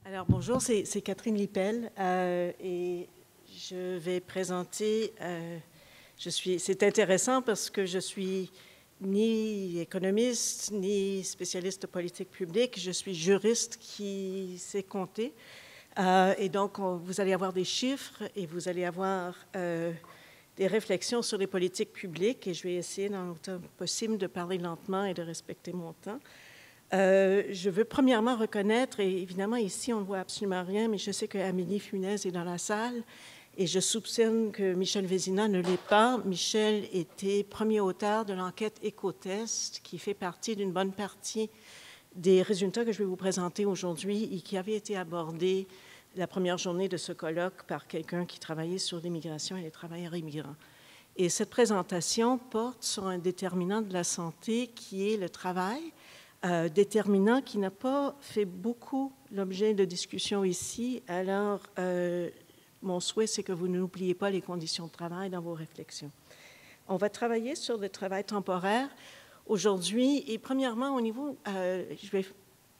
Alors bonjour, c'est Catherine Lippel et je vais présenter, c'est intéressant parce que je suis ni économiste, ni spécialiste de politique publique, je suis juriste qui sait compter et donc vous allez avoir des chiffres et vous allez avoir des réflexions sur les politiques publiques et je vais essayer dans le temps possible de parler lentement et de respecter mon temps. Je veux premièrement reconnaître, et évidemment ici on ne voit absolument rien, mais je sais qu'Amélie Funès est dans la salle et je soupçonne que Michel Vézina ne l'est pas. Michel était premier auteur de l'enquête Écotest qui fait partie d'une bonne partie des résultats que je vais vous présenter aujourd'hui et qui avait été abordé la première journée de ce colloque par quelqu'un qui travaillait sur l'immigration et les travailleurs immigrants. Et cette présentation porte sur un déterminant de la santé qui est le travail, déterminant qui n'a pas fait beaucoup l'objet de discussion ici. Alors, mon souhait, c'est que vous n'oubliez pas les conditions de travail dans vos réflexions. On va travailler sur le travail temporaire aujourd'hui. Et premièrement, au niveau, je vais...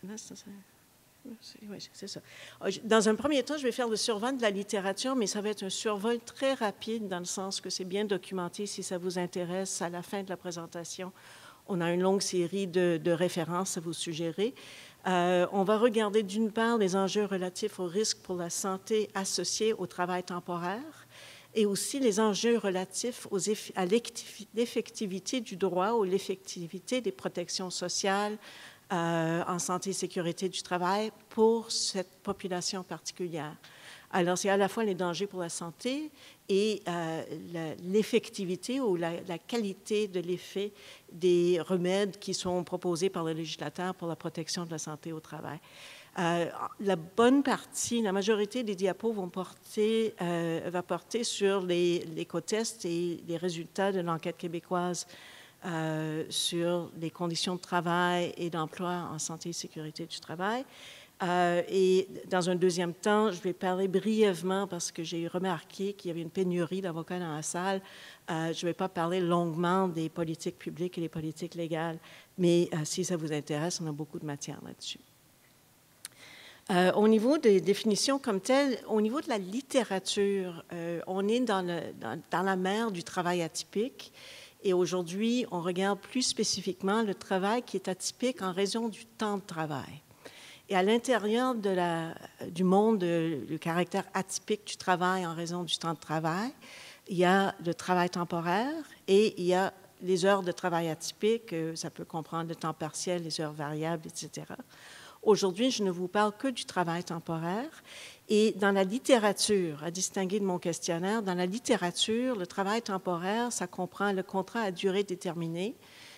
Oui, c'est ça. Dans un premier temps, je vais faire le survol de la littérature, mais ça va être un survol très rapide dans le sens que c'est bien documenté si ça vous intéresse à la fin de la présentation. On a une longue série de références à vous suggérer. On va regarder d'une part les enjeux relatifs aux risques pour la santé associés au travail temporaire et aussi les enjeux relatifs à l'effectivité du droit ou l'effectivité des protections sociales en santé et sécurité du travail pour cette population particulière. Alors, c'est à la fois les dangers pour la santé et l'effectivité ou la qualité de l'effet des remèdes qui sont proposés par le législateur pour la protection de la santé au travail. La bonne partie, la majorité des diapos va porter sur l'écotests et les résultats de l'enquête québécoise sur les conditions de travail et d'emploi en santé et sécurité du travail. Et dans un deuxième temps, je vais parler brièvement parce que j'ai remarqué qu'il y avait une pénurie d'avocats dans la salle. Je ne vais pas parler longuement des politiques publiques et des politiques légales, mais si ça vous intéresse, on a beaucoup de matière là-dessus. Au niveau des définitions comme telles, au niveau de la littérature, on est dans la mer du travail atypique. Et aujourd'hui, on regarde plus spécifiquement le travail qui est atypique en raison du temps de travail. Et à l'intérieur du monde, le caractère atypique du travail en raison du temps de travail, il y a le travail temporaire et il y a les heures de travail atypiques. Ça peut comprendre le temps partiel, les heures variables, etc. Aujourd'hui, je ne vous parle que du travail temporaire. Et dans la littérature, à distinguer de mon questionnaire, dans la littérature, le travail temporaire, ça comprend le contrat à durée déterminée.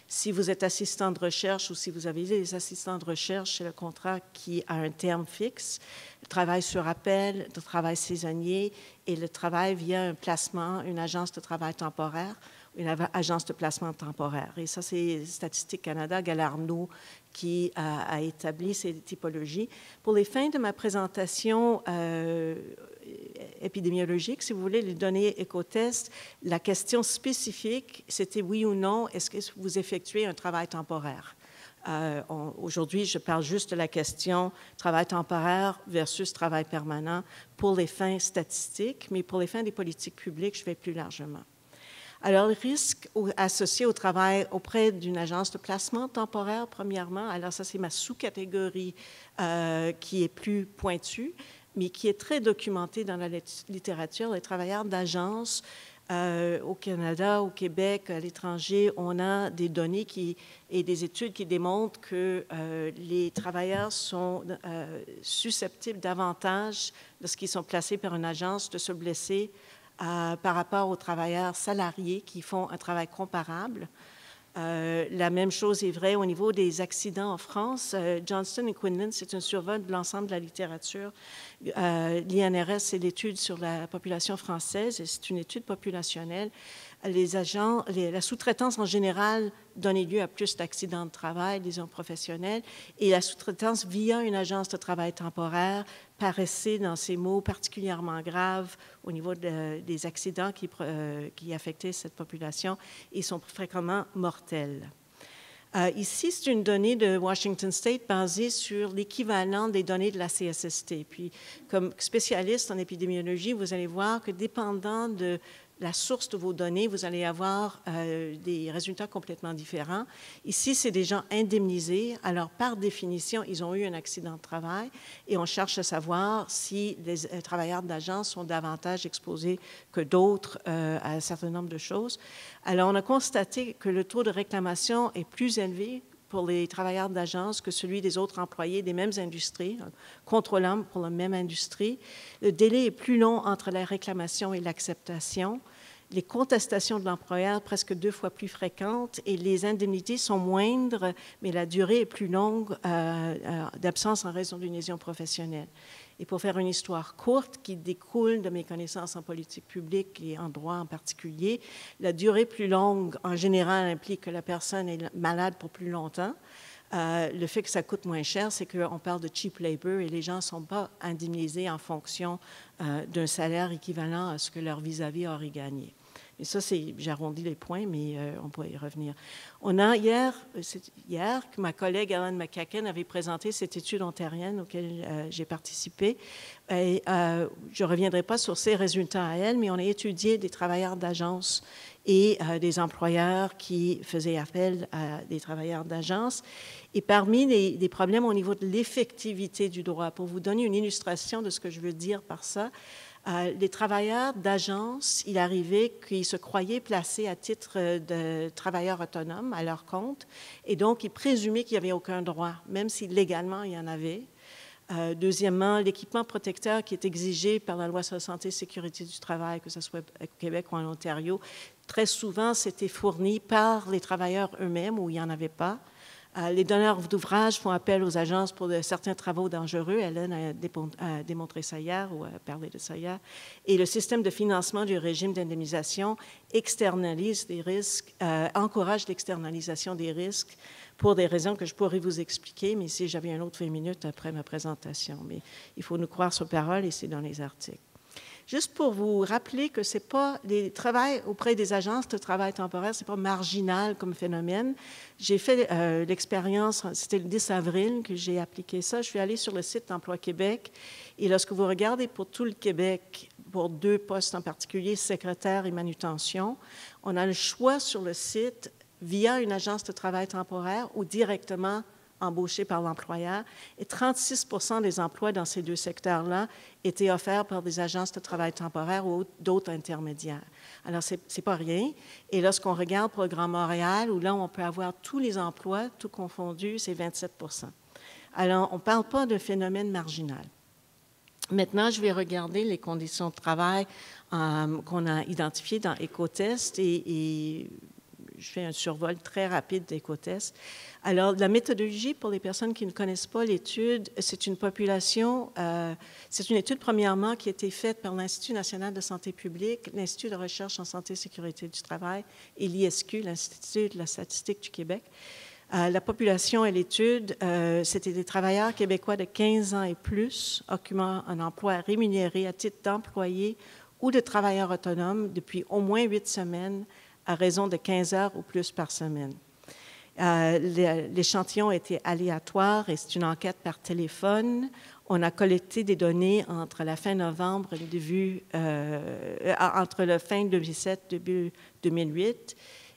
Si vous êtes assistant de recherche ou si vous avez des assistants de recherche, c'est le contrat qui a un terme fixe. Le travail sur appel, le travail saisonnier et le travail via un placement, une agence de travail temporaire, une agence de placement temporaire. Et ça, c'est Statistique Canada, Galarno, qui a établi ces typologies. Pour les fins de ma présentation épidémiologique, si vous voulez, les données écotest, la question spécifique, c'était oui ou non, est-ce que vous effectuez un travail temporaire? Aujourd'hui, je parle juste de la question travail temporaire versus travail permanent pour les fins statistiques, mais pour les fins des politiques publiques, je vais plus largement. Alors, le risque associé au travail auprès d'une agence de placement temporaire, premièrement, alors ça, c'est ma sous-catégorie qui est plus pointue, mais qui est très documentée dans la littérature. Les travailleurs d'agence au Canada, au Québec, à l'étranger, on a des données et des études qui démontrent que les travailleurs sont susceptibles davantage, lorsqu'ils sont placés par une agence, de se blesser par rapport aux travailleurs salariés qui font un travail comparable. La même chose est vraie au niveau des accidents en France. Johnston et Quinlan, c'est un survol de l'ensemble de la littérature. L'INRS, c'est l'étude sur la population française et c'est une étude populationnelle. La sous-traitance en général donne lieu à plus d'accidents de travail, disons professionnels, et la sous-traitance via une agence de travail temporaire paraissait dans ces mots particulièrement graves au niveau des accidents qui affectaient cette population et sont fréquemment mortels. Ici, c'est une donnée de Washington State basée sur l'équivalent des données de la CSST. Puis, comme spécialiste en épidémiologie, vous allez voir que dépendant de la source de vos données, vous allez avoir des résultats complètement différents. Ici, c'est des gens indemnisés. Alors, par définition, ils ont eu un accident de travail et on cherche à savoir si les travailleurs d'agence sont davantage exposés que d'autres à un certain nombre de choses. Alors, on a constaté que le taux de réclamation est plus élevé pour les travailleurs d'agence que celui des autres employés des mêmes industries, contrôlants pour la même industrie. Le délai est plus long entre la réclamation et l'acceptation. Les contestations de l'employeur presque 2 fois plus fréquentes et les indemnités sont moindres, mais la durée est plus longue d'absence en raison d'une lésion professionnelle. Et pour faire une histoire courte qui découle de mes connaissances en politique publique et en droit en particulier, la durée plus longue, en général, implique que la personne est malade pour plus longtemps. Le fait que ça coûte moins cher, c'est qu'on parle de cheap labor et les gens ne sont pas indemnisés en fonction d'un salaire équivalent à ce que leur vis-à-vis aurait gagné. Et ça, j'arrondis les points, mais on pourrait y revenir. On a hier que ma collègue Ellen McCacken avait présenté cette étude ontarienne auquel j'ai participé. Et, je ne reviendrai pas sur ses résultats à elle, mais on a étudié des travailleurs d'agence et des employeurs qui faisaient appel à des travailleurs d'agence. Et parmi les problèmes au niveau de l'effectivité du droit, pour vous donner une illustration de ce que je veux dire par ça, les travailleurs d'agence, il arrivait qu'ils se croyaient placés à titre de travailleurs autonomes à leur compte, et donc ils présumaient qu'il n'y avait aucun droit, même si légalement il y en avait. Deuxièmement, l'équipement protecteur qui est exigé par la loi sur la santé et sécurité du travail, que ce soit au Québec ou en Ontario, très souvent c'était fourni par les travailleurs eux-mêmes où il n'y en avait pas. Les donneurs d'ouvrage font appel aux agences pour certains travaux dangereux. Hélène a démontré ça hier ou a parlé de ça hier. Et le système de financement du régime d'indemnisation externalise des risques, encourage l'externalisation des risques pour des raisons que je pourrais vous expliquer, mais si j'avais un autre 20 minutes après ma présentation. Mais il faut nous croire sur parole et c'est dans les articles. Juste pour vous rappeler que c'est pas les travail auprès des agences de travail temporaire, c'est pas marginal comme phénomène. J'ai fait l'expérience, c'était le 10 avril que j'ai appliqué ça. Je suis allée sur le site d'Emploi Québec et lorsque vous regardez pour tout le Québec, pour 2 postes en particulier, secrétaire et manutention, on a le choix sur le site via une agence de travail temporaire ou directement embauchés par l'employeur, et 36 % des emplois dans ces 2 secteurs-là étaient offerts par des agences de travail temporaire ou d'autres intermédiaires. Alors, c'est pas rien. Et lorsqu'on regarde pour le Grand Montréal, où là, on peut avoir tous les emplois, tout confondu, c'est 27 %. Alors, on ne parle pas de phénomène marginal. Maintenant, je vais regarder les conditions de travail qu'on a identifiées dans Écotest et je fais un survol très rapide d'Écotest. Alors, la méthodologie, pour les personnes qui ne connaissent pas l'étude, c'est une population, c'est une étude, premièrement, qui a été faite par l'Institut national de santé publique, l'Institut de recherche en santé et sécurité du travail et l'ISQ, l'Institut de la statistique du Québec. La population et l'étude, c'était des travailleurs québécois de 15 ans et plus, occupant un emploi rémunéré à titre d'employé ou de travailleur autonome depuis au moins 8 semaines, à raison de 15 heures ou plus par semaine. L'échantillon était aléatoire et c'est une enquête par téléphone. On a collecté des données entre la fin novembre et le début, entre la fin 2007 et début 2008.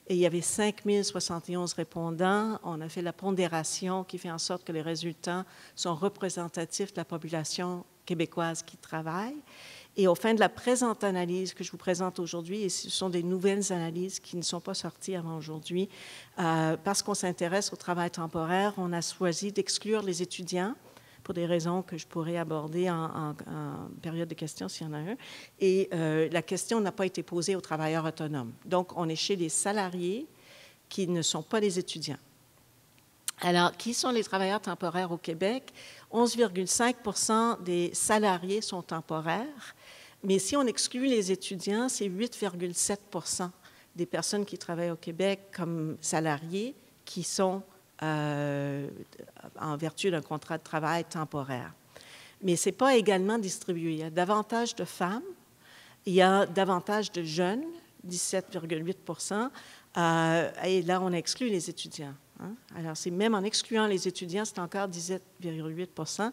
Et il y avait 5071 répondants. On a fait la pondération qui fait en sorte que les résultats sont représentatifs de la population québécoise qui travaille. Et au fin de la présente analyse que je vous présente aujourd'hui, et ce sont des nouvelles analyses qui ne sont pas sorties avant aujourd'hui, parce qu'on s'intéresse au travail temporaire, on a choisi d'exclure les étudiants pour des raisons que je pourrais aborder en période de questions s'il y en a un. Et la question n'a pas été posée aux travailleurs autonomes. Donc, on est chez les salariés qui ne sont pas des étudiants. Alors, qui sont les travailleurs temporaires au Québec? 11,5 % des salariés sont temporaires, mais si on exclut les étudiants, c'est 8,7 % des personnes qui travaillent au Québec comme salariés qui sont en vertu d'un contrat de travail temporaire. Mais ce n'est pas également distribué. Il y a davantage de femmes, il y a davantage de jeunes, 17,8 %, et là, on exclut les étudiants. Hein? Alors, c'est même en excluant les étudiants, c'est encore 17,8 %.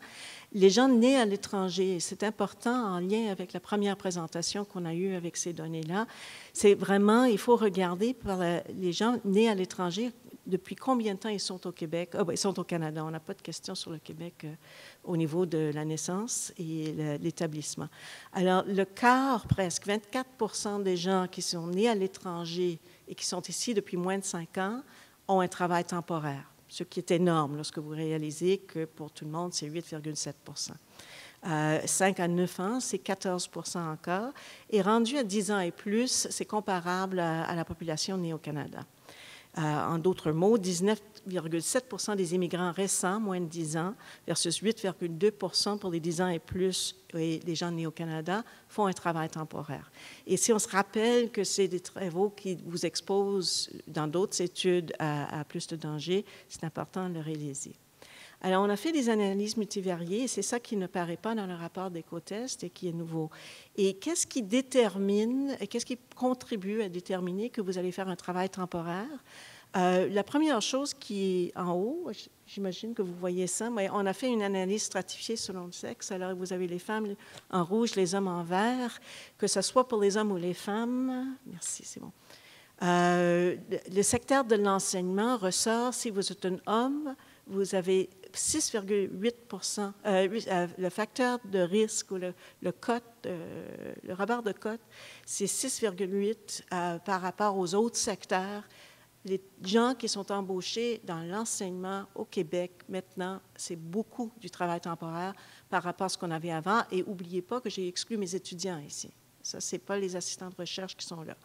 Les gens nés à l'étranger, c'est important en lien avec la première présentation qu'on a eue avec ces données-là. C'est vraiment, il faut regarder par les gens nés à l'étranger, depuis combien de temps ils sont au Québec. Ils sont au Canada. On n'a pas de questions sur le Québec au niveau de la naissance et l'établissement. Alors, le quart, presque 24 % des gens qui sont nés à l'étranger et qui sont ici depuis moins de 5 ans, ont un travail temporaire, ce qui est énorme lorsque vous réalisez que pour tout le monde, c'est 8,7 %. 5 à 9 ans, c'est 14 % encore. Et rendu à 10 ans et plus, c'est comparable à la population née au Canada. En d'autres mots, 19,7 % des immigrants récents, moins de 10 ans, versus 8,2 % pour les 10 ans et plus, et les gens nés au Canada, font un travail temporaire. Et si on se rappelle que c'est des travaux qui vous exposent dans d'autres études à plus de dangers, c'est important de le réaliser. Alors, on a fait des analyses multivariées, et c'est ça qui ne paraît pas dans le rapport d'Écotest et qui est nouveau. Et qu'est-ce qui détermine, qu'est-ce qui contribue à déterminer que vous allez faire un travail temporaire? La première chose qui est en haut, j'imagine que vous voyez ça, mais on a fait une analyse stratifiée selon le sexe. Alors, vous avez les femmes en rouge, les hommes en vert, que ce soit pour les hommes ou les femmes. Merci, c'est bon. Le secteur de l'enseignement ressort, si vous êtes un homme, vous avez 6,8 %. Le facteur de risque ou le rapport de cote, c'est 6,8 par rapport aux autres secteurs. Les gens qui sont embauchés dans l'enseignement au Québec, maintenant, c'est beaucoup du travail temporaire par rapport à ce qu'on avait avant. Et n'oubliez pas que j'ai exclu mes étudiants ici. Ça, ce n'est pas les assistants de recherche qui sont là.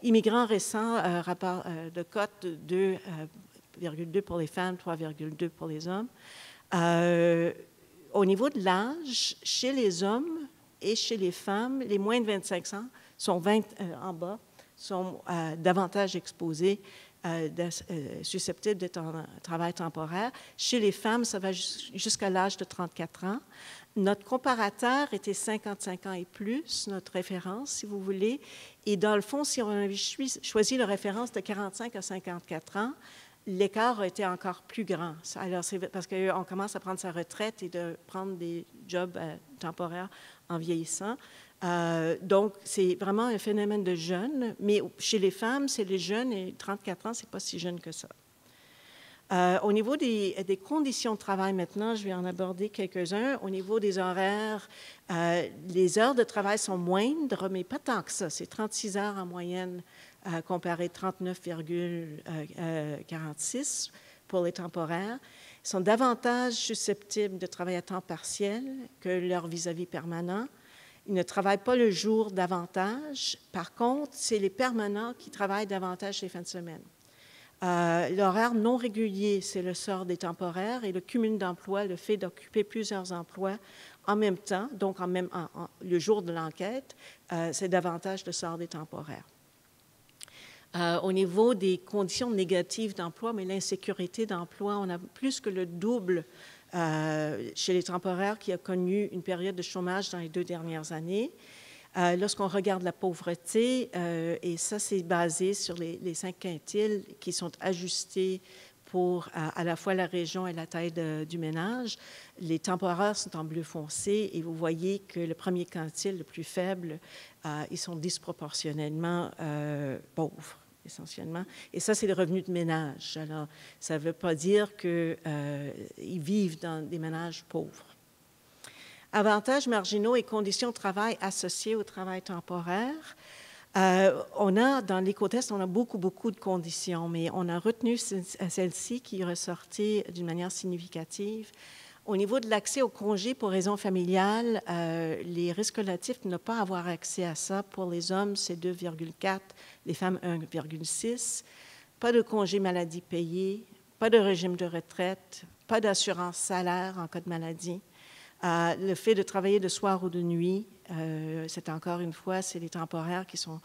Immigrants récents, rapport de cote 2,2 pour les femmes, 3,2 pour les hommes. Au niveau de l'âge, chez les hommes et chez les femmes, les moins de 25 ans sont en bas, sont davantage exposés, susceptibles d'être en travail temporaire. Chez les femmes, ça va jusqu'à l'âge de 34 ans. Notre comparateur était 55 ans et plus, notre référence, si vous voulez. Et dans le fond, si on avait choisi la référence de 45 à 54 ans, l'écart a été encore plus grand. Alors, c'est parce qu'on commence à prendre sa retraite et de prendre des jobs temporaires en vieillissant. Donc, c'est vraiment un phénomène de jeunes, mais chez les femmes, c'est les jeunes et 34 ans, ce n'est pas si jeune que ça. Au niveau des conditions de travail maintenant, je vais en aborder quelques-uns. Au niveau des horaires, les heures de travail sont moindres, mais pas tant que ça. C'est 36 heures en moyenne comparé 39,46 pour les temporaires. Ils sont davantage susceptibles de travailler à temps partiel que leur vis-à-vis permanent. Ils ne travaillent pas le jour davantage. Par contre, c'est les permanents qui travaillent davantage les fins de semaine. L'horaire non régulier, c'est le sort des temporaires, et le cumul d'emplois, le fait d'occuper plusieurs emplois en même temps, donc le jour de l'enquête, c'est davantage le sort des temporaires. Au niveau des conditions négatives d'emploi, mais l'insécurité d'emploi, on a plus que le double chez les temporaires qui a connu une période de chômage dans les 2 dernières années. Lorsqu'on regarde la pauvreté, et ça, c'est basé sur les 5 quintiles qui sont ajustés pour à la fois la région et la taille du ménage. Les temporaires sont en bleu foncé et vous voyez que le premier quintile, le plus faible, ils sont disproportionnellement pauvres, essentiellement. Et ça, c'est le revenu de ménage. Alors, ça ne veut pas dire qu'ils vivent dans des ménages pauvres. Avantages marginaux et conditions de travail associées au travail temporaire. Dans l'écotest, on a beaucoup de conditions, mais on a retenu celle-ci qui est ressortie d'une manière significative. Au niveau de l'accès au congé pour raison familiale, les risques relatifs de ne pas avoir accès à ça, pour les hommes, c'est 2,4, les femmes 1,6. Pas de congé maladie payé, pas de régime de retraite, pas d'assurance salaire en cas de maladie. Le fait de travailler de soir ou de nuit, c'est encore une fois, c'est les temporaires qui sont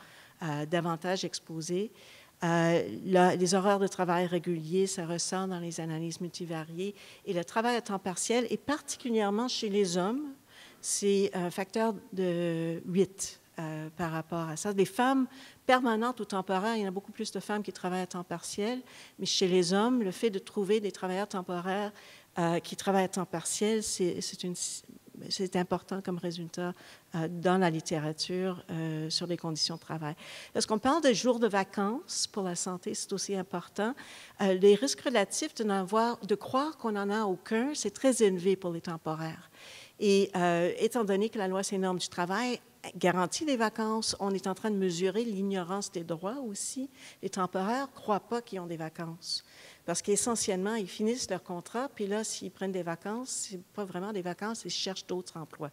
davantage exposés. Les horaires de travail réguliers, ça ressort dans les analyses multivariées. Et le travail à temps partiel, et particulièrement chez les hommes, c'est un facteur de 8 par rapport à ça. Les femmes permanentes ou temporaires, il y en a beaucoup plus de femmes qui travaillent à temps partiel, mais chez les hommes, le fait de trouver des travailleurs temporaires qui travaillent à temps partiel, c'est important comme résultat dans la littérature sur les conditions de travail. Lorsqu'on parle de jours de vacances pour la santé, c'est aussi important. Les risques relatifs de croire qu'on n'en a aucun, c'est très élevé pour les temporaires. Et étant donné que la loi sur les normes du travail garantit les vacances, on est en train de mesurer l'ignorance des droits aussi. Les temporaires ne croient pas qu'ils ont des vacances. Parce qu'essentiellement, ils finissent leur contrat, puis là, s'ils prennent des vacances, ce n'est pas vraiment des vacances, ils cherchent d'autres emplois.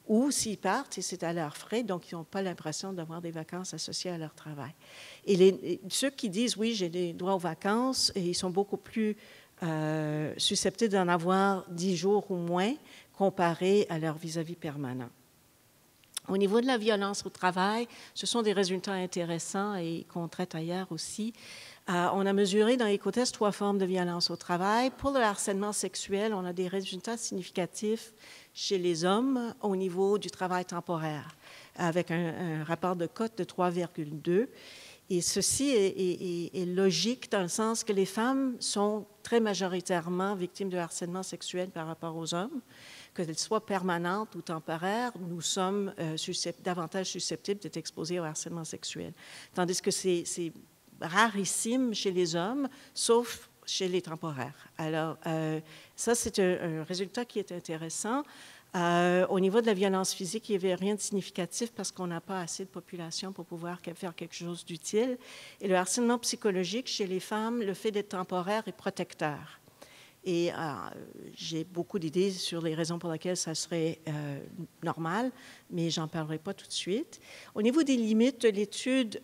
Ou s'ils partent, et c'est à leurs frais, donc ils n'ont pas l'impression d'avoir des vacances associées à leur travail. Et ceux qui disent, oui, j'ai des droits aux vacances, et ils sont beaucoup plus susceptibles d'en avoir 10 jours ou moins, comparé à leur vis-à-vis permanent. Au niveau de la violence au travail, ce sont des résultats intéressants et qu'on traite ailleurs aussi. On a mesuré dans l'écotest 3 formes de violence au travail. Pour le harcèlement sexuel, on a des résultats significatifs chez les hommes au niveau du travail temporaire, avec un rapport de cote de 3,2. Et ceci est logique dans le sens que les femmes sont très majoritairement victimes de harcèlement sexuel par rapport aux hommes. Qu'elles soient permanentes ou temporaires, nous sommes davantage susceptibles d'être exposés au harcèlement sexuel. Tandis que c'est rarissime chez les hommes, sauf chez les temporaires. Alors, ça, c'est un résultat qui est intéressant. Au niveau de la violence physique, il n'y avait rien de significatif parce qu'on n'a pas assez de population pour pouvoir faire quelque chose d'utile. Et le harcèlement psychologique, chez les femmes, le fait d'être temporaire est protecteur. Et j'ai beaucoup d'idées sur les raisons pour lesquelles ça serait normal, mais j'en parlerai pas tout de suite. Au niveau des limites de l'étude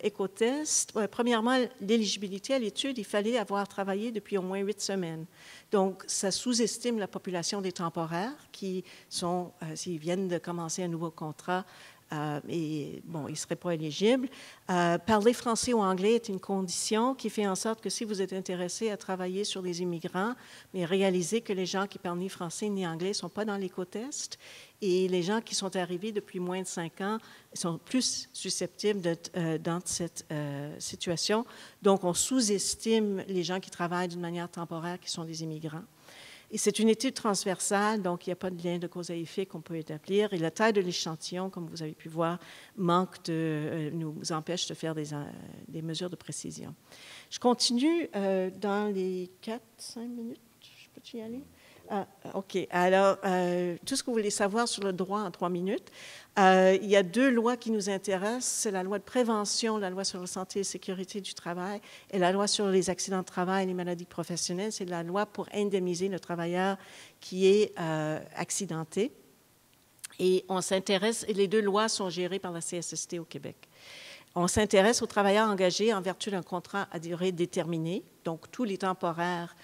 écotest, premièrement, l'éligibilité à l'étude, il fallait avoir travaillé depuis au moins 8 semaines. Donc, ça sous-estime la population des temporaires qui sont, s'ils viennent de commencer un nouveau contrat, et bon, ils ne seraient pas éligibles. Parler français ou anglais est une condition qui fait en sorte que si vous êtes intéressé à travailler sur les immigrants, mais réalisez que les gens qui parlent ni français ni anglais ne sont pas dans l'écotest et les gens qui sont arrivés depuis moins de 5 ans sont plus susceptibles d'être dans cette situation. Donc, on sous-estime les gens qui travaillent d'une manière temporaire qui sont des immigrants. Et c'est une étude transversale, donc il n'y a pas de lien de cause à effet qu'on peut établir. Et la taille de l'échantillon, comme vous avez pu voir, nous empêche de faire des mesures de précision. Je continue dans les 4-5 minutes. Je peux y aller? OK. Alors, tout ce que vous voulez savoir sur le droit en 3 minutes. Il y a 2 lois qui nous intéressent. C'est la loi de prévention, la loi sur la santé et la sécurité du travail, et la loi sur les accidents de travail et les maladies professionnelles. C'est la loi pour indemniser le travailleur qui est accidenté. Et on s'intéresse, et les 2 lois sont gérées par la CSST au Québec. On s'intéresse aux travailleurs engagés en vertu d'un contrat à durée déterminée, donc tous les temporaires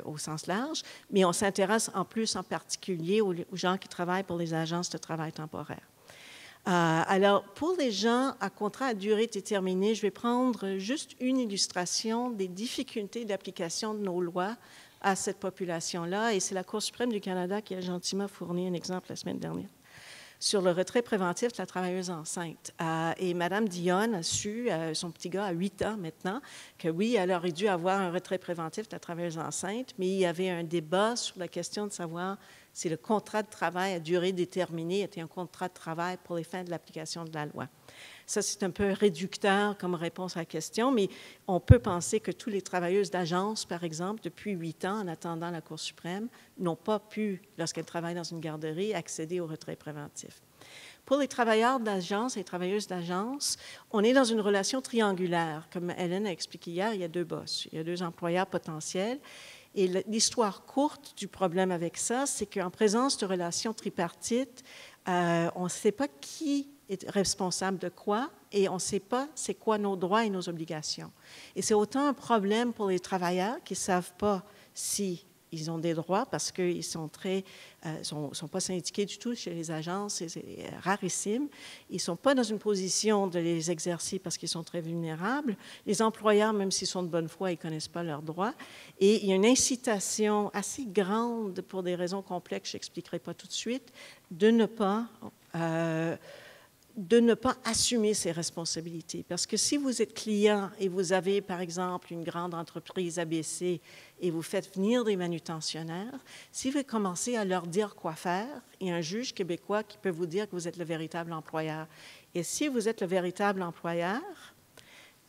au sens large, mais on s'intéresse en plus en particulier aux gens qui travaillent pour les agences de travail temporaire. Alors, pour les gens à contrat à durée déterminée, je vais prendre juste une illustration des difficultés d'application de nos lois à cette population-là, et c'est la Cour suprême du Canada qui a gentiment fourni un exemple la semaine dernière sur le retrait préventif de la travailleuse enceinte. Et Mme Dionne a su, son petit gars a 8 ans maintenant, que oui, elle aurait dû avoir un retrait préventif de la travailleuse enceinte, mais il y avait un débat sur la question de savoir si le contrat de travail à durée déterminée était un contrat de travail pour les fins de l'application de la loi. Ça, c'est un peu réducteur comme réponse à la question, mais on peut penser que toutes les travailleuses d'agence, par exemple, depuis 8 ans, en attendant la Cour suprême, n'ont pas pu, lorsqu'elles travaillent dans une garderie, accéder au retrait préventif. Pour les travailleurs d'agence et les travailleuses d'agence, on est dans une relation triangulaire. Comme Hélène a expliqué hier, il y a 2 boss, il y a 2 employeurs potentiels. Et l'histoire courte du problème avec ça, c'est qu'en présence de relations tripartites, on ne sait pas qui est responsable de quoi et on ne sait pas c'est quoi nos droits et nos obligations. Et c'est autant un problème pour les travailleurs qui ne savent pas si ils ont des droits parce qu'ils sont sont pas syndiqués du tout chez les agences, c'est rarissime. Ils ne sont pas dans une position de les exercer parce qu'ils sont très vulnérables. Les employeurs, même s'ils sont de bonne foi, ils ne connaissent pas leurs droits. Et il y a une incitation assez grande, pour des raisons complexes, je n'expliquerai pas tout de suite, de ne pas de ne pas assumer ses responsabilités. Parce que si vous êtes client et vous avez, par exemple, une grande entreprise ABC et vous faites venir des manutentionnaires, si vous commencez à leur dire quoi faire, il y a un juge québécois qui peut vous dire que vous êtes le véritable employeur. Et si vous êtes le véritable employeur,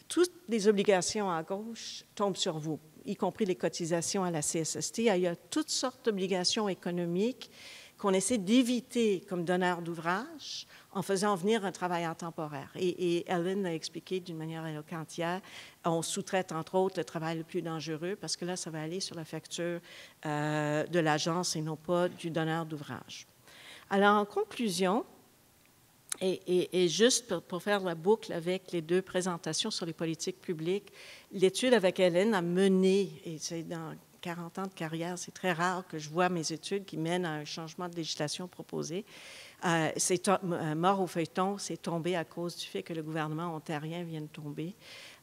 toutes les obligations à gauche tombent sur vous, y compris les cotisations à la CSST. Il y a toutes sortes d'obligations économiques qu'on essaie d'éviter comme donneur d'ouvrage en faisant venir un travailleur temporaire. Et Ellen l'a expliqué d'une manière éloquente hier. On sous-traite, entre autres, le travail le plus dangereux parce que là, ça va aller sur la facture de l'agence et non pas du donneur d'ouvrage. Alors, en conclusion, et juste pour faire la boucle avec les deux présentations sur les politiques publiques, l'étude avec Ellen a mené, et c'est dans 40 ans de carrière, c'est très rare que je vois mes études qui mènent à un changement de législation proposé. C'est mort au feuilleton, c'est tombé à cause du fait que le gouvernement ontarien vient de tomber.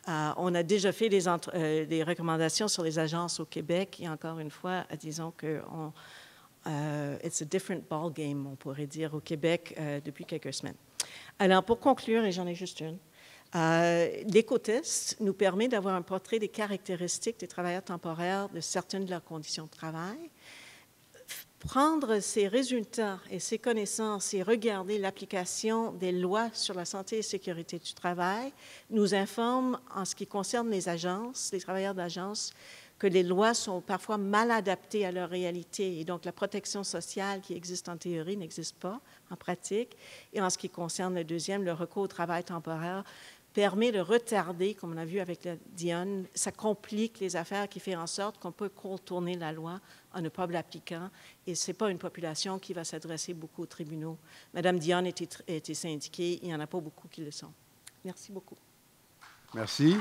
On a déjà fait des recommandations sur les agences au Québec, et encore une fois, disons que it's a different ball game, on pourrait dire, au Québec depuis quelques semaines. Alors, pour conclure, et j'en ai juste une, l'écotest nous permet d'avoir un portrait des caractéristiques des travailleurs temporaires, de certaines de leurs conditions de travail. Prendre ces résultats et ces connaissances et regarder l'application des lois sur la santé et sécurité du travail nous informe en ce qui concerne les agences, les travailleurs d'agence, que les lois sont parfois mal adaptées à leur réalité. Et donc, la protection sociale qui existe en théorie n'existe pas en pratique. Et en ce qui concerne le deuxième, le recours au travail temporaire permet de retarder, comme on a vu avec la Dionne, ça complique les affaires qui fait en sorte qu'on peut contourner la loi en ne pas l'appliquant. Et ce n'est pas une population qui va s'adresser beaucoup aux tribunaux. Madame Dionne était syndiquée, il n'y en a pas beaucoup qui le sont. Merci beaucoup. Merci.